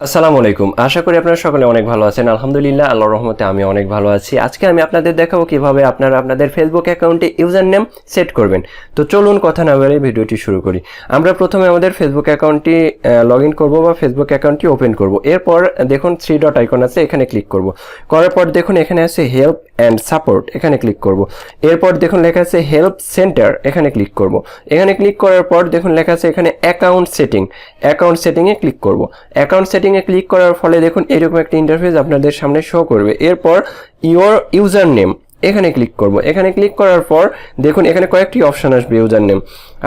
আসসালামু আলাইকুম। আশা করি আপনারা সকলে অনেক ভালো আছেন। আলহামদুলিল্লাহ, আল্লাহর রহমতে আমি অনেক ভালো আছি। আজকে আমি আপনাদের দেখাবো কিভাবে আপনারা আপনাদের ফেসবুক অ্যাকাউন্টে ইউজার নেম সেট করবেন। তো চলুন কথা না বলে ভিডিওটি শুরু করি। আমরা প্রথমে আমাদের ফেসবুক অ্যাকাউন্টটি লগ ইন করবো বা ফেসবুক অ্যাকাউন্টটি ওপেন করব। এরপর দেখুন 3 ডট আইকন আছে, এখানে ক্লিক করব। করার পর দেখুন এখানে আছে হেল্প অ্যান্ড সাপোর্ট, এখানে ক্লিক করব। এরপর দেখুন লেখা আছে হেল্প সেন্টার, এখানে ক্লিক করব। এখানে ক্লিক করার পর দেখুন লেখা আছে এখানে অ্যাকাউন্ট সেটিংয়ে ক্লিক করব। অ্যাকাউন্ট সেটিংয়ে ক্লিক করার ফলে দেখুন এরকম একটা ইন্টারফেস আপনাদের সামনে শো করবে। এরপর ইওর ইউজার নেম, এখানে ক্লিক করব। এখানে ক্লিক করার পর দেখুন এখানে কয়েকটি অপশন আসবে। User name,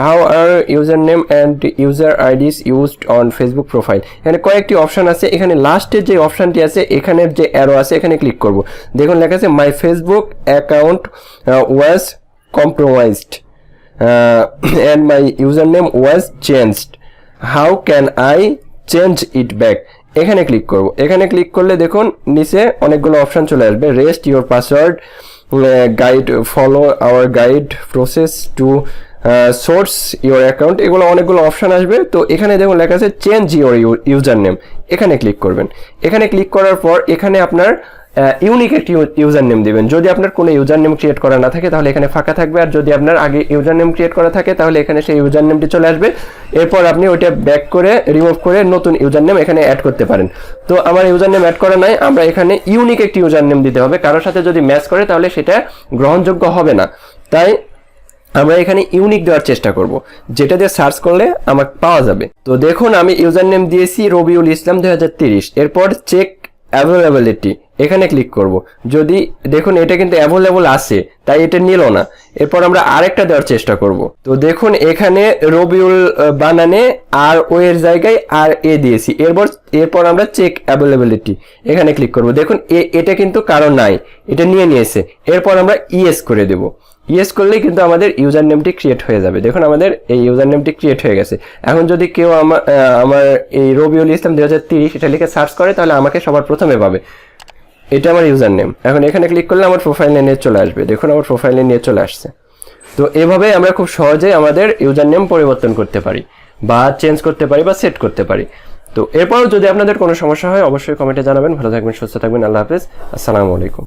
how are user name and user IDs used on Facebook profile, এখানে কয়েকটি অপশন আছে। এখানে লাস্টের যে অপশনটি আছে, এখানের যে অ্যারো আছে, এখানে ক্লিক করব। দেখুন লেখা আছে my Facebook account was compromised and my user name was changed, how can I change it back, এখানে ক্লিক করব। এখানে ক্লিক করলে দেখুন নিচে অনেকগুলো অপশন চলে আসবে। Rest your password, guide, follow our guide, process to source your account, এগুলো অনেকগুলো অপশন আসবে। তো এখানে দেখুন লেখা আছে চেঞ্জ ইউর ইউজার নেম, এখানে ক্লিক করবেন। এখানে ক্লিক করার পর এখানে আপনার ইউনিক একটি ইউজার নেম দিবেন। যদি আপনার কোনো ইউজার নেম ক্রিয়েট করা না থাকে তাহলে এখানে ফাঁকা থাকবে, আর যদি আপনার আগে ইউজার নেম ক্রিয়েট করা থাকে তাহলে এখানে সেই ইউজার নেমটি চলে আসবে। এরপর আপনি ওইটা ব্যাক করে রিমুভ করে নতুন ইউজার নেম এখানে অ্যাড করতে পারেন। তো আমার ইউজার নেম অ্যাড করা নাই, আমরা এখানে ইউনিক একটি ইউজার নেম দিতে হবে। কারোর সাথে যদি ম্যাচ করে তাহলে সেটা গ্রহণযোগ্য হবে না, তাই আমরা এখানে ইউনিক দেওয়ার চেষ্টা করব, যেটা দিয়ে সার্চ করলে আমাকে পাওয়া যাবে। তো দেখুন আমি ইউজার নেম দিয়েছি রবিউল ইসলাম 2030। এরপর চেক অ্যাভেলেবিলিটি, এখানে ক্লিক করব। যদি দেখুন এটা কিন্তু অ্যাভেলেবল আছে, তাই এটা নিল না। এরপর আমরা আরেকটা দেওয়ার চেষ্টা করব। তো দেখুন এখানে রবিউল বানানে আর ও এর জায়গায় আর এ দিয়েছি। এরপর আমরা চেক অ্যাভেলেবিলিটি, এখানে ক্লিক করব। দেখুন এটা কিন্তু কারণ নাই, এটা নিয়েছে। এরপর আমরা ইয়েস করে দেব। ইয়েস করলেই কিন্তু আমাদের ইউজার নেমটি ক্রিয়েট হয়ে যাবে। দেখুন আমাদের এই ইউজার নেমটি ক্রিয়েট হয়ে গেছে। এখন যদি কেউ আমার এই রবিউল ইসলাম 2030 এটা লিখে সার্চ করে তাহলে আমাকে সবার প্রথমে পাবে। এটা আমার ইউজার নেম। এখন এখানে ক্লিক করলে আমার প্রোফাইলে নিয়ে চলে আসবে। দেখুন আমার প্রোফাইলে নিয়ে চলে আসছে। তো এভাবে আমরা খুব সহজেই আমাদের ইউজার নেম পরিবর্তন করতে পারি বা চেঞ্জ করতে পারি বা সেট করতে পারি। তো এরপরও যদি আপনাদের কোনো সমস্যা হয় অবশ্যই কমেন্টে জানাবেন। ভালো থাকবেন, সুস্থ থাকবেন। আল্লাহ হাফেজ, আসসালামু আলাইকুম।